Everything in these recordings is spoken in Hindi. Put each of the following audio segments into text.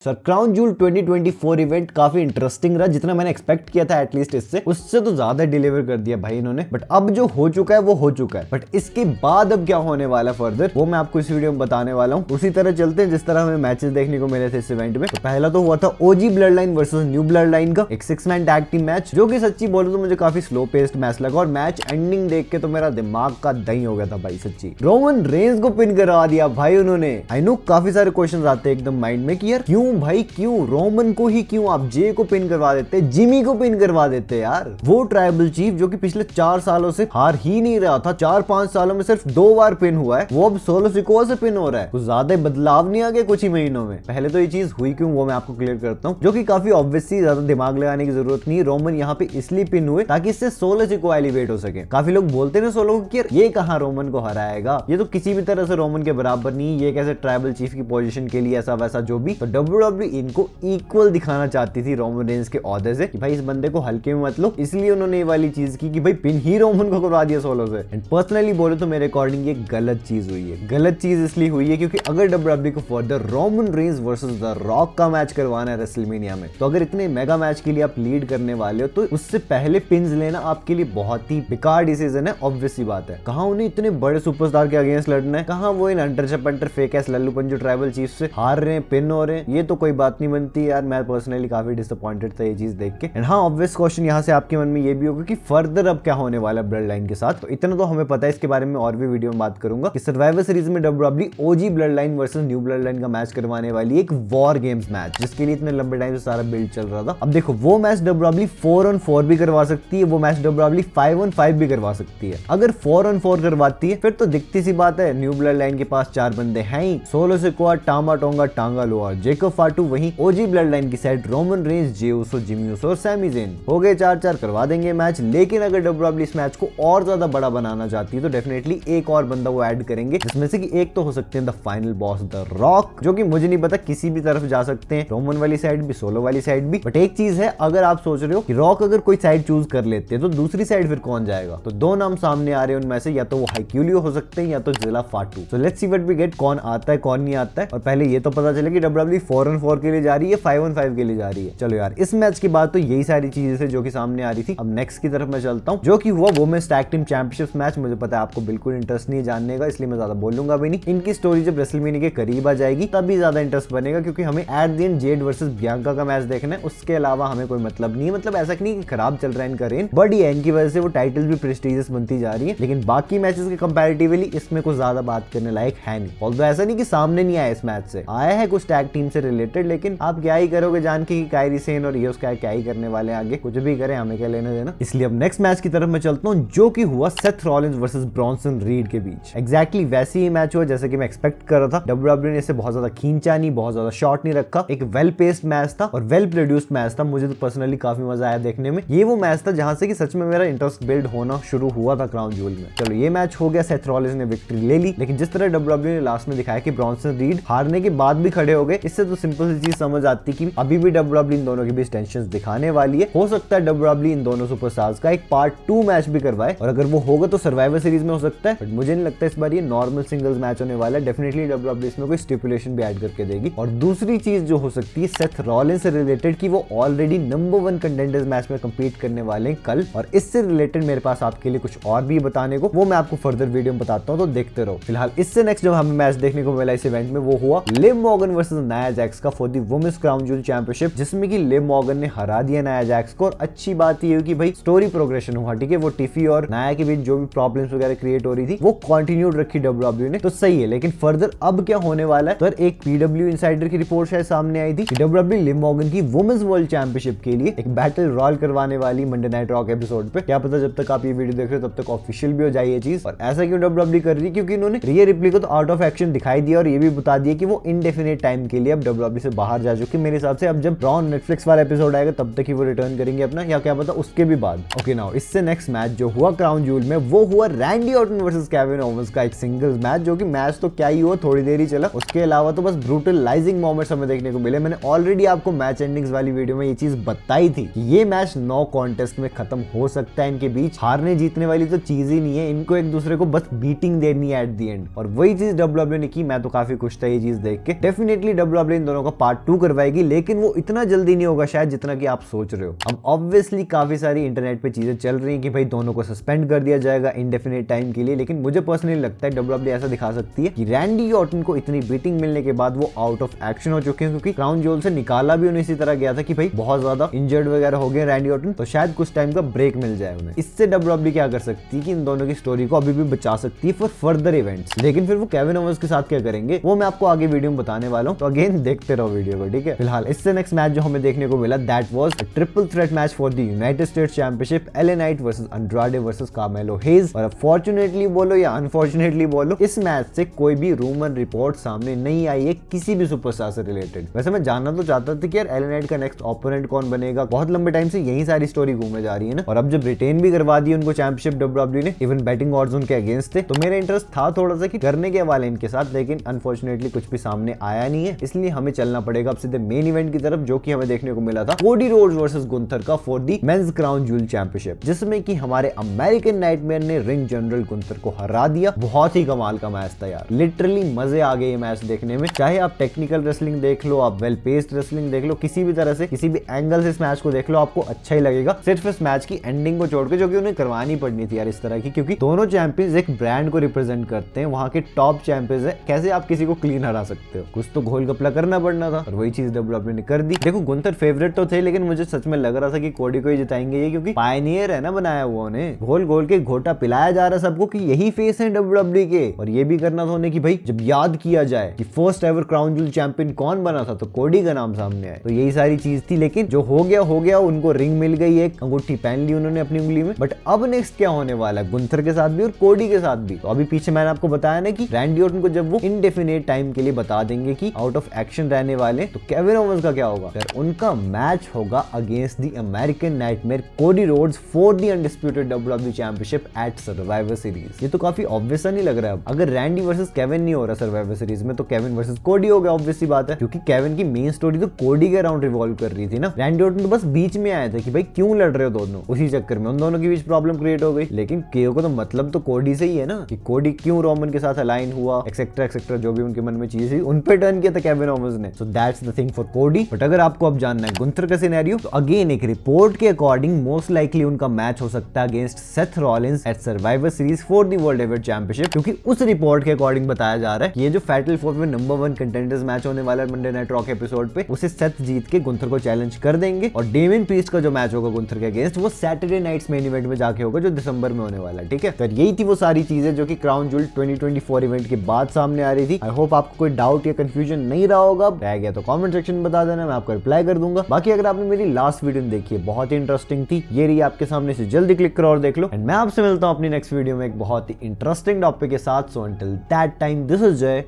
सर क्राउन जूल 2024 इवेंट काफी इंटरेस्टिंग रहा, जितना मैंने एक्सपेक्ट किया था एटलीस्ट इससे उससे तो ज्यादा डिलीवर कर दिया भाई इन्होंने। बट अब जो हो चुका है वो हो चुका है, बट इसके बाद अब क्या होने वाला फर्दर वो मैं आपको इस वीडियो में बताने वाला हूँ। उसी तरह चलते हैं जिस तरह हमें मैचेस देखने को मिले थे इस इवेंट में। तो पहला तो हुआ था OG blood line versus new blood line का एक 6 मैन टैग टीम मैच, जो कि सच्ची बोलो तो मुझे काफी स्लो पेस्ड मैच लगा और मैच एंडिंग देख के तो मेरा दिमाग का दही हो गया था भाई सच्ची। रोमन रेंज को पिन करवा दिया भाई उन्होंने। आई नो काफी सारे क्वेश्चन आते हैं एकदम माइंड में कि यार क्यों भाई, क्यों रोमन को ही क्यों आप जे को पिन करवा देते, जिमी को पिन करवा देते यार। वो ट्राइबल चीफ जो कि पिछले 4 सालों से हार ही नहीं रहा था, 4-5 सालों में सिर्फ 2 बार पिन हुआ है, वो अब सोलो सिकोआ से पिन हो रहा है। कुछ ज्यादा बदलाव नहीं आ गया कुछ ही महीनों में। पहले तो ये चीज हुई क्यों वो मैं आपको क्लियर करता हूँ, जो कि काफी ऑब्वियसली ज्यादा दिमाग लगाने की जरूरत नहीं। रोमन यहाँ पे इसलिए पिन हुए ताकि इससे सोलो सिकोआ एलिवेट हो सके। काफी लोग बोलते ना सोलो कि ये कहाँ रोमन को हराएगा, ये तो किसी भी तरह से रोमन के बराबर नहीं, ये कैसे ट्राइबल चीफ की पोजीशन के लिए ऐसा वैसा जो भी। तो WWE इनको इक्वल दिखाना चाहती थी रोमन रेंज के ऑर्डर से कि भाई इस बंदे को हल्के में मत लो, इसलिए उन्होंने ये वाली चीज की कि भाई पिन ही रोमन को करवा दिया सोलो से। एंड पर्सनली बोले तो मेरे अकॉर्डिंग ये गलत चीज हुई है। गलत चीज इसलिए हुई है क्योंकि अगर WWE को further Roman Reigns versus the rock का मैच करवाना है रेसलमेनिया में, तो अगर इतने मेगा मैच के लिए आप लीड करने वाले हो तो उससे पहले पिन्स लेना आपके लिए बहुत ही बेकार डिसीजन है। ऑब्वियस सी बात है, कहां उन्हें इतने बड़े सुपरस्टार के अगेंस्ट लड़ना है, कहां वो इन अंडर चपंटर फेक एस लल्लू पंजू ट्राइबल चीफ से हार रहे हैं, पिन हो रहे हैं। ये तो कोई बात नहीं बनती यार। मैं पर्सनली काफी डिसअपॉइंटेड था ये चीज देख के। एंड हाँ, ऑब्वियस क्वेश्चन यहाँ से आपके मन में ये भी होगा कि फर्दर अब क्या होने वाला है ब्लड लाइन के साथ। तो इतना तो हमें पता है, इसके बारे में और भी वीडियो में बात करूंगा कि सर्वाइवर सीरीज में WWE OG blood line versus new blood line का मैच करवाने वाली एक वॉर गेम्स मैच, जिसके लिए इतने लंबे टाइम से सारा बिल्ड चल रहा था। अब देखो वो मैच WWE 4-on-4 भी करवा सकती है, वो मैच WWE 5-on-5 भी करवा सकती है। अगर 4-on-4 करवाती है फिर तो दिखती सी बात है न्यू ब्लड लाइन के पास 4 बंदे हैं ही, सोलो सिकोआ, टामा टोंगा, टांगा लोआ, जेकब फाटू। वहीं ओजी ब्लड लाइन की साइड रोमन रेंज, जे उसो, जिमी उसो और सैमी ज़ेन। हो गए 4-4, करवा देंगे मैच। लेकिन अगर WWE इस मैच को और ज्यादा बड़ा बनाना चाहती है तो डेफिनेटली एक और बंदा वो ऐड करेंगे, जिसमें से कि एक तो हो सकते हैं the final boss the rock, जो कि मुझे नहीं पता किसी भी तरफ जा सकते हैं, रोमन वाली साइड भी, सोलो वाली साइड भी। बट एक चीज है, अगर आप सोच रहे हो कि रॉक अगर कोई साइड चूज कर लेते हैं तो दूसरी साइड फिर कौन जाएगा, तो 2 नाम सामने आ रहे हैं उनमें से, या तो वो हाइक्यूलियो हो सकते हैं या तो जिला फाटू। So let's see what we get, कौन आता है कौन नहीं आता है। और पहले ये तो पता चले कि WWE 4-on-4 के लिए जा रही है, 5-on-5 के लिए जा रही है। चलो यार, इस मैच के बाद तो यही सारी चीजें थे जो कि सामने आ रही थी। अब नेक्स्ट की तरफ मैं चलता हूँ, जो कि हुआ women's tag team championship match. मुझे पता है आपको बिल्कुल इंटरेस्ट नहीं जानने का, इसलिए मैं ज्यादा बोलूंगा भी नहीं। इनकी स्टोरी जब रेसलमेनिया के करीब आ जाएगी तभी ज्यादा इंटरेस्ट बनेगा, क्योंकि हमें at the end Z versus Bianca का मैच देखना है। उसके अलावा हमें कोई मतलब नहीं है। मतलब ऐसा नहीं कि खराब चल रहा है इनका रेन, बट ये इनकी वजह से वो टाइटल भी प्रेस्टीजियस बनती जा रही है। लेकिन बाकी मैचेस के कंपैरेटिवली इसमें कुछ ज्यादा बात करने लायक है नहीं। ऑल्दो ऐसा नहीं कि सामने नहीं आया, इस मैच से आया है कुछ टैग टीम से रिलेटेड, लेकिन आप क्या ही करोगे जान के कि कायरी सेन और ये क्या ही करने वाले आगे, कुछ भी करें हमें क्या लेना देना। इसलिए अब नेक्स्ट मैच की तरफ मैं चलता हूं, जो कि हुआ Seth Rollins versus Bronson read के बीच। एग्जैक्टली वैसे ही मैच हुआ जैसे कि मैं एक्सपेक्ट कर रहा था। WWE ने इसे बहुत ज्यादा खींचा नहीं, बहुत ज्यादा शॉर्ट नहीं रखा। एक वेल पेस्ड मैच था और वेल प्रोड्यूस्ड मैच था। मुझे तो पर्सनली काफी मजा आया देखने में। ये वो मैच था जहां से कि सच में मेरा इंटरेस्ट बिल्ड होना शुरू हुआ था क्राउन जूल में। चलो ये मैच हो गया, सेथ रॉलिंस ने विक्ट्री ले ली। लेकिन जिस तरह WWE ने लास्ट में दिखाया कि ब्रॉन्सन रीड हारने के बाद भी खड़े हो गए, इससे तो सिंपल सी चीज समझ आती कि अभी भी WWE इन दोनों के बीच टेंशन दिखाने वाली है। हो सकता है WWE इन दोनों सुपरस्टार्स का एक पार्ट 2 मैच भी करवाए, और अगर वो होगा तो सर्वाइवर सीरीज में हो सकता है। बट मुझे नहीं लगता इस बार ये नॉर्मल सिंगल्स मैच होने वाला है। डेफिनेटली WWE इसमें कोई स्टिपुलेशन भी ऐड करके देगी। और दूसरी चीज जो हो सकती है सेथ रॉलिंस से रिलेटेड, कि वो ऑलरेडी नंबर 1 कंटेंडर्स मैच में कंपीट करने वाले हैं कल। और इससे रिलेटेड मेरे पास आपके लिए कुछ और भी बताने को, वो मैं आपको फर्दर वीडियो में बताता हूँ, तो देखते रहो। फिलहाल इससे नेक्स्ट जो हमें मैच देखने को मिला इस इवेंट में वो हुआ Liv Morgan versus Nia Jax का for the women's crown jewel championship, जिसमें कि लिव मॉर्गन ने हरा दिया नाया जैक्स को। और अच्छी बात ये हुई कि भाई स्टोरी प्रोग्रेशन हुआ, ठीक है। वो टिफी और नाया के बीच जो भी प्रॉब्लम्स वगैरह क्रिएट हो रही थी वो कंटिन्यूड रखी WWE ने, तो सही है। लेकिन फर्दर अब क्या होने वाला है, तो एक PW इनसाइडर की रिपोर्ट शायद सामने आई थी कि WWE लिव मॉर्गन की वुमेन्स वर्ल्ड चैंपियनशिप के लिए एक बैटल रॉयल करवाने वाली मंडे नाइट रॉक एपिसोड पे। क्या पता जब तक आप ये वीडियो देख रहे हो तब तक ऑफिशियल भी हो जाए ये चीज। और ऐसा क्यों WWE कर रही है, क्योंकि इन्होंने रिया रिप्ली को तो आउट ऑफ एक्शन दिखाई दिया और ये भी बता दिया कि वो इनडेफिनेट टाइम के लिए अब WWE से बाहर जा चुके। मेरे हिसाब से अब जब रॉ नेटफ्लिक्स वाला एपिसोड आएगा तब तक ही वो रिटर्न करेंगे अपना, या क्या पता उसके भी बाद। ओके नाउ इससे नेक्स्ट मैच जो हुआ क्राउन जूल में वो हुआ Randy Orton versus Kevin Owens का एक सिंगल्स मैच, जो कि मैच तो क्या ही हुआ, थोड़ी देर ही चला। उसके अलावा तो बस ब्रूटलाइजिंग मोमेंट्स हमें देखने को मिले। मैंने ऑलरेडी आपको मैच एंडिंग्स वाली वीडियो में ये चीज बताई थी कि ये मैच 9 कॉन्टेस्ट में खत्म हो सकता है। इनके बीच हारने जीतने वाली तो चीज ही नहीं है, इनको एक दूसरे को बस बीटिंग देनी है एट द एंड। और वही चीज WWE ने की। मैं तो काफी खुश था ये चीज देख के। डेफिनेटली WWE इन दोनों का पार्ट 2 करवाएगी, लेकिन वो इतना जल्दी नहीं होगा शायद जितना कि आप सोच रहे हो। अब ऑब्वियसली काफी सारी इंटरनेट पे चीजें चल रही हैं कि भाई दोनों को सस्पेंड कर दिया जाएगा इंडेफिनिट टाइम के लिए, लेकिन मुझे पर्सनली लगता है डब्ल्यूडब्ल्यूई ऐसा दिखा सकती है कि रैंडी ऑर्टन को इतनी बीटिंग मिलने के बाद वो आउट ऑफ एक्शन हो चुके हैं, क्योंकि क्राउन ज्वेल से निकाला भी उन्हें इसी तरह गया था कि भाई बहुत ज्यादा इंजर्ड वगैरह हो गए रैंडी ऑर्टन, तो शायद कुछ टाइम का ब्रेक मिल जाए उन्हें। इससे डब्ल्यूडब्ल्यूई क्या कर सकती है कि इन दोनों की स्टोरी को अभी भी बचा सकती है फॉर फर्दर इवेंट्स। लेकिन फिर वो केविन ओवंस के साथ क्या करेंगे वो मैं आपको आगे वीडियो में बताने वाला हूं, तो अगेन देखते रहो वीडियो को, ठीक है। फिलहाल इससे नेक्स्ट मैच जो हमें देखने को मिला that was a triple threat match for the United States championship, LA Knight versus Andrade versus Carmelo Hayes. और फॉर्चुनेटली बोलो या अनफॉर्चुनेटली बोलो, इस मैच से कोई भी रूमर रिपोर्ट सामने नहीं आई है किसी भी सुपरस्टार से रिलेटेड। वैसे मैं जानना तो चाहता था कि यार एलए नाइट का नेक्स्ट ओपोनेंट कौन बनेगा, बहुत लंबे टाइम से यही सारी स्टोरी घूमे जा रही है ना, और अब जब रिटेन भी करवा दी उनको चैंपियनशिप डब्ल्यूडब्ल्यूई ने, इवन बैटिंग ऑड्स उनके अगेंस्ट थे, तो मेरा इंटरेस्ट था थोड़ा सा कि करने के वाले इनके साथ, लेकिन अनफॉर्चुनेटली कुछ भी सामने आया नहीं है। इसलिए हमें चलना पड़ेगा अब सीधे मेन इवेंट की तरफ, जो कि हमें देखने को मिला था कोडी रोड्स वर्सेस गुंथर का for the men's crown jewel championship, जिसमें कि हमारे अमेरिकन नाइटमेयर ने रिंग जनरल गुंथर को हरा दिया। बहुत ही कमाल का मैच था यार, लिटरली मजे आ गए ये मैच देखने में। चाहे आप टेक्निकल रेसलिंग देख लो, आप वेल पेस्ड रेसलिंग देख लो, किसी भी तरह से किसी भी एंगल से इस मैच को देख लो, आपको अच्छा ही लगेगा। सिर्फ इस मैच की एंडिंग को छोड़ के, जो कि उन्हें करवानी पड़नी थी यार इस तरह की, क्योंकि दोनों चैंपियंस एक ब्रांड को रिप्रेजेंट करते हैं, वहां के टॉप चैंपियंस है, कैसे आप किसी को क्लीन हरा सकते हो, कुछ तो घोल गपला करना पड़ना था, और वही चीज डब्ल्यूडब्ल्यूई ने कर दी। देखो गुंथर फेवरेट तो थे, लेकिन मुझे सच में लग रहा था कि कोडी को ही जिताएंगे ये, क्योंकि पायनियर है ना बनाया हुआ उन्हें, घोल घोल के घोटा पिलाया जा रहा है सबको कि यही फेस है डब्ल्यूडब्ल्यूई के। और ये भी करना था उन्हें कि भाई जब याद किया जाए कि first ever crown jewel champion कौन बना था, तो कोडी का नाम सामने आया, तो यही सारी चीज थी। लेकिन जो हो गया, उनको रिंग मिल गई, एक अंगूठी पहन ली उन्होंने अपनी उंगली में। बट अब नेक्स्ट क्या होने वाला है गुंथर के साथ भी और कोडी के साथ भी, तो अभी पीछे मैंने आपको बताया ना कि रैंडी ऑर्टन को जब वो इनडेफिनेट टाइम के लिए बता देंगे कि आउट ऑफ एक्शन रहने वाले, तो केविन ओवंस का क्या होगा, फिर उनका मैच होगा against the American nightmare Cody Rhodes for the undisputed WWE championship at Survivor Series. ये तो काफी ऑब्वियस नहीं लग रहा है। अगर रैंडी वर्सेस केविन नहीं हो रहा सर्वाइवर सीरीज में, तो केविन वर्सेस कोडी हो गया, ऑब्वियस सी बात है, क्योंकि केविन की मेन स्टोरी तो कोडी के अराउंड रिवॉल्व कर रही थी ना। रैंडी ऑर्टन तो बस बीच में आया था कि भाई क्यों लड़ रहे हो दोनों, उसी चक्कर में उन दोनों के बीच प्रॉब्लम क्रिएट हो गई। लेकिन केओ को तो मतलब तो कोडी से ही है ना, कि कोडी क्यों रोमन के साथ अलाइन हुआ, एक्सेट्रा एक्सेट्रा, जो भी उनके मन में चीज थी उन पे टर्न किया था केविन ओवंस ने। So that's the thing for कोडी। बट अगर आपको अब जानना है गुंथर का सिनेरियो, तो अगेन एक रिपोर्ट के अकॉर्डिंग मोस्ट लाइकली उनका मैच हो सकता है against Seth Rollins at Survivor Series for the world heavyweight championship, क्योंकि उस रिपोर्ट के अकॉर्डिंग बताया जा रहा है कि ये जो फैटल 4 में नंबर 1 कंटेंडर्स मैच होने वाला है मंडे नाइट रॉ के एपिसोड पे, उसे सेथ जीत के गुंथर को चैलेंज कर देंगे। और डेमियन प्रीस्ट का जो मैच होगा गुंथर के अगेंस्ट, वो सैटरडे नाइट्स मेन इवेंट में जाके होगा, जो दिसंबर में होने वाला है, ठीक है। तो यही थी वो सारी चीजें जो कि क्राउन ज्वेल 2024 इवेंट के बाद सामने आ रही थी। आई होप आपको कोई डाउट या कंफ्यूजन नहीं रहा होगा, रह गया तो कमेंट सेक्शन में बता देना, मैं आपको रिप्लाई कर दूंगा। बाकी अगर आपने मेरी लास्ट वीडियो देखी है, बहुत ही इंटरेस्टिंग थी, ये रही आपके सामने, से जल्दी क्लिक करो और देख लो। एंड मैं आपसे मिलता हूं अपनी नेक्स्ट वीडियो में एक बहुत ही इंटरेस्टिंग टॉपिक के साथ। So until that time, this is जय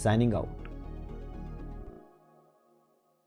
साइनिंग आउट।